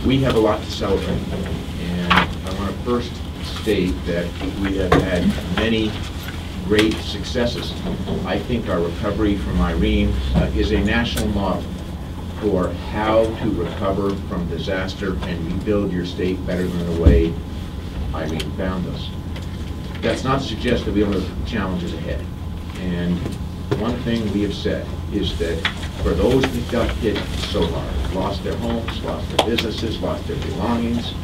We have a lot to celebrate, and I want to first state that we have had many great successes. I think our recovery from Irene is a national model for how to recover from disaster and rebuild your state better than the way Irene found us. That's not to suggest that we don't have challenges ahead. And one thing we have said is that for those that got hit so hard, lost their homes, lost their businesses, lost their belongings,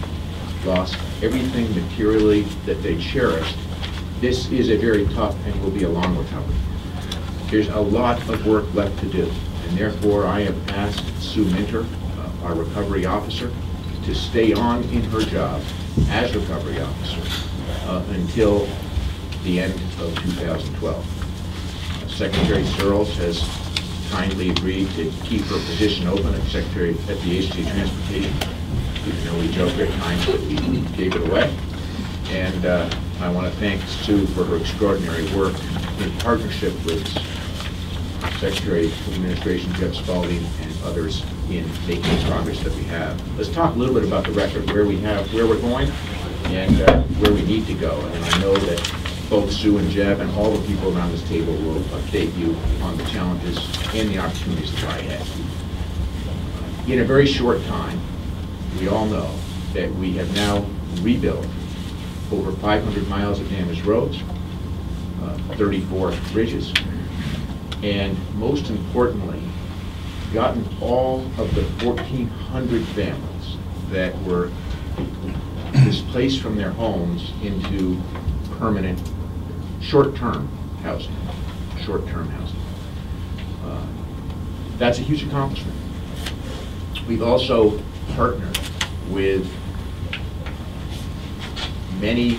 lost everything materially that they cherished, this is a very tough and will be a long recovery. There's a lot of work left to do, and therefore I have asked Sue Minter, our recovery officer, to stay on in her job as recovery officer until the end of 2012. Secretary Searles has kindly agreed to keep her position open as Secretary at the Agency of Transportation, even though we joke at times that we gave it away. And I want to thank Sue for her extraordinary work in partnership with Secretary of Administration Jeff Spalding and others in making the progress that we have. Let's talk a little bit about the record, where we're going, and where we need to go. And I know that both Sue and Jeb and all the people around this table will update you on the challenges and the opportunities that lie ahead. In a very short time, we all know that we have now rebuilt over 500 miles of damaged roads, 34 bridges, and most importantly, gotten all of the 1,400 families that were displaced from their homes into permanent short-term housing. That's a huge accomplishment. We've also partnered with many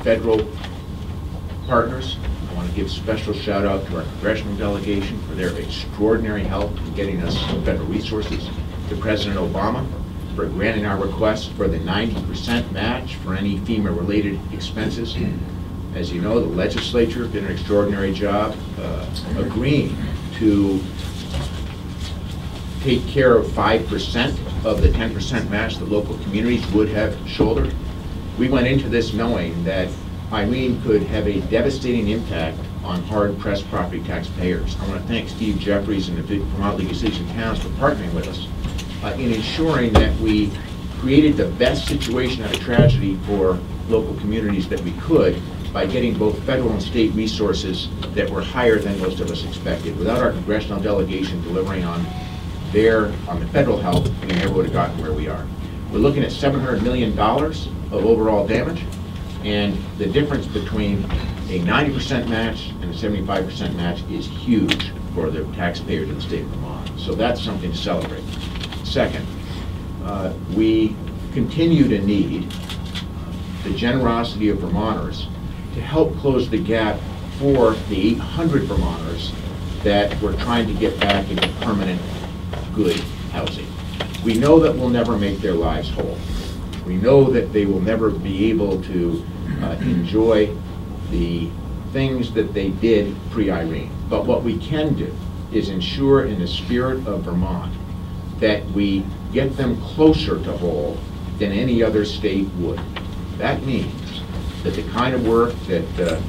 federal partners. I want to give special shout out to our congressional delegation for their extraordinary help in getting us federal resources, to President Obama for granting our request for the 90% match for any FEMA-related expenses. As you know, the legislature did an extraordinary job agreeing to take care of 5% of the 10% match that local communities would have shouldered. We went into this knowing that Irene could have a devastating impact on hard-pressed property taxpayers. I want to thank Steve Jeffries and the Vermont League of Cities and Towns for partnering with us in ensuring that we created the best situation out of tragedy for local communities that we could by getting both federal and state resources that were higher than most of us expected. Without our congressional delegation delivering on the federal help, we never would have gotten where we are. We're looking at $700 million of overall damage, and the difference between a 90% match and a 75% match is huge for the taxpayers in the state of Vermont. So that's something to celebrate. Second, we continue to need the generosity of Vermonters to help close the gap for the 800 Vermonters that we're trying to get back into permanent, good housing. We know that we'll never make their lives whole. We know that they will never be able to enjoy the things that they did pre-Irene. But what we can do is ensure, in the spirit of Vermont, that we get them closer to whole than any other state would. That means that the kind of work that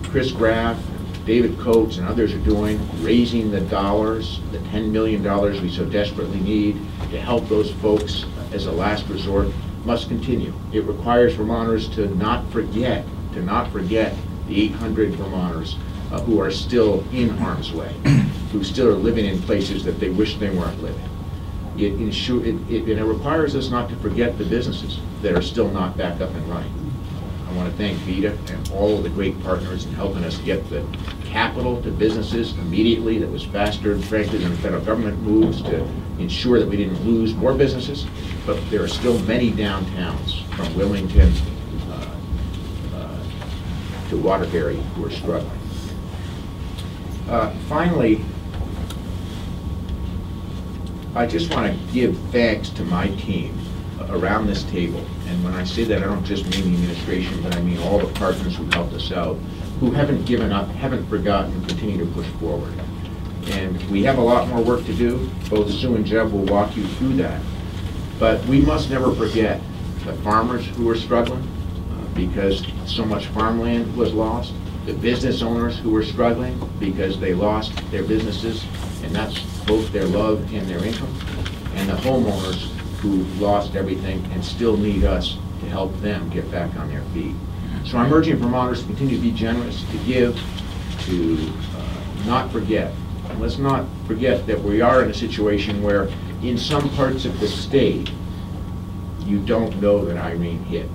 Chris Graff, David Coates, and others are doing, raising the dollars, the $10 million we so desperately need to help those folks as a last resort, must continue. It requires Vermonters to not forget the 800 Vermonters who are still in harm's way, who still are living in places that they wish they weren't living. It requires us not to forget the businesses that are still not back up and running. I want to thank Vita and all of the great partners in helping us get the capital to businesses immediately. That was faster, frankly, than the federal government moves to ensure that we didn't lose more businesses. But there are still many downtowns, from Wilmington to Waterbury, who are struggling. Finally, I just want to give thanks to my team around this table. And when I say that, I don't just mean the administration, but I mean all the partners who helped us out, who haven't given up, haven't forgotten, continue to push forward. And we have a lot more work to do. Both Sue and Jeb will walk you through that. But we must never forget the farmers who are struggling because so much farmland was lost, the business owners who are struggling because they lost their businesses, and that's both their love and their income, and the homeowners who lost everything and still need us to help them get back on their feet. So I'm urging Vermonters to continue to be generous, to give, to not forget. And let's not forget that we are in a situation where in some parts of the state, you don't know that Irene hit.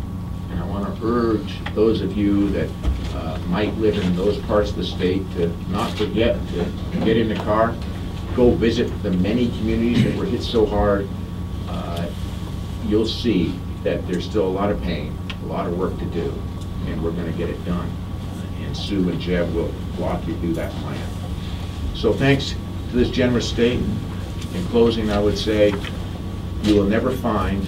And I want to urge those of you that might live in those parts of the state to not forget to get in the car, go visit the many communities that were hit so hard. You'll see that there's still a lot of pain, a lot of work to do, and we're going to get it done. And Sue and Jeb will walk you through that plan. So thanks to this generous state. In closing, I would say you will never find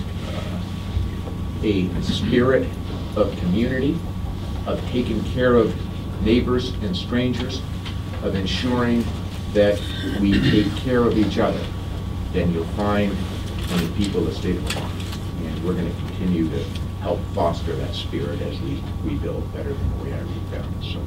a spirit of community, of taking care of neighbors and strangers, of ensuring that we take care of each other, than you'll find in the people of the state of Vermont. And we're going to continue to help foster that spirit as we rebuild better than the way I refound. So